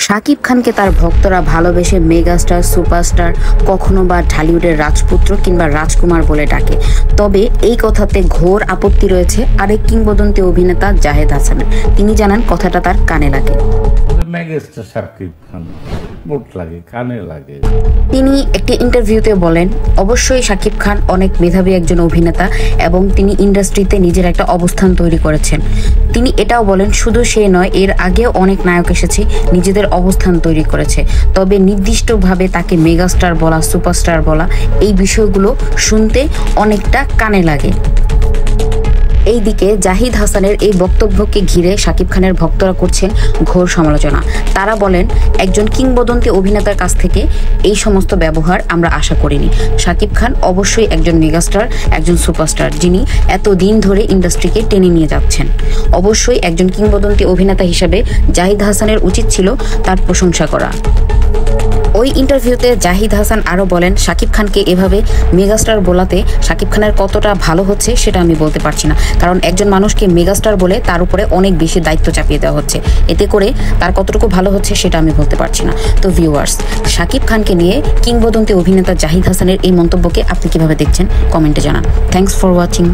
শাকিব খানকে তার ভক্তরা ভালোবেসে মেগাস্টার, সুপারস্টার, কখনো বা ঢালিউডের রাজপুত্র কিংবা রাজকুমার বলে ডাকে। তবে এই কথাতে ঘোর আপত্তি রয়েছে আরেক কিংবদন্তি অভিনেতা জাহেদ হাসানের। তিনি জানান কথাটা তার কানে লাগে। মেগাস্টার শাকিব খান মোট লাগে, কানে লাগে। তিনি একটি ইন্টারভিউতে বলেন, অবশ্যই শাকিব খান অনেক মেধাবী একজন অভিনেতা এবং তিনি ইন্ডাস্ট্রিতে নিজের একটা অবস্থান তৈরি করেছেন। তিনি এটাও বলেন, শুধু সে নয়, এর আগেও অনেক নায়ক এসেছে, নিজেদের অবস্থান তৈরি করেছে। তবে নির্দিষ্টভাবে তাকে মেগাস্টার বলা, সুপারস্টার বলা, এই বিষয়গুলো শুনতে অনেকটা কানে লাগে। এইদিকে জাহিদ হাসানের এই বক্তব্যকে ঘিরে শাকিব খানের ভক্তরা করছেন ঘোর সমালোচনা। তারা বলেন, একজন কিংবদন্তি অভিনেতার কাছ থেকে এই সমস্ত ব্যবহার আমরা আশা করিনি। শাকিব খান অবশ্যই একজন মেগাস্টার, একজন সুপারস্টার, যিনি এতদিন ধরে ইন্ডাস্ট্রিকে টেনে নিয়ে যাচ্ছেন। অবশ্যই একজন কিংবদন্তি অভিনেতা হিসেবে জাহিদ হাসানের উচিত ছিল তার প্রশংসা করা। ওই ইন্টারভিউতে জাহিদ হাসান আরও বলেন, শাকিব খানকে এভাবে মেগাস্টার বলাতে শাকিব খানের কতটা ভালো হচ্ছে সেটা আমি বলতে পারছি না, কারণ একজন মানুষকে মেগাস্টার বলে তার উপরে অনেক বেশি দায়িত্ব চাপিয়ে দেওয়া হচ্ছে। এতে করে তার কতটুকু ভালো হচ্ছে সেটা আমি বলতে পারছি না। তো ভিউয়ার্স, শাকিব খানকে নিয়ে কিংবদন্তি অভিনেতা জাহিদ হাসানের এই মন্তব্যকে আপনি কিভাবে দেখছেন কমেন্টে জানান। Thanks for watching.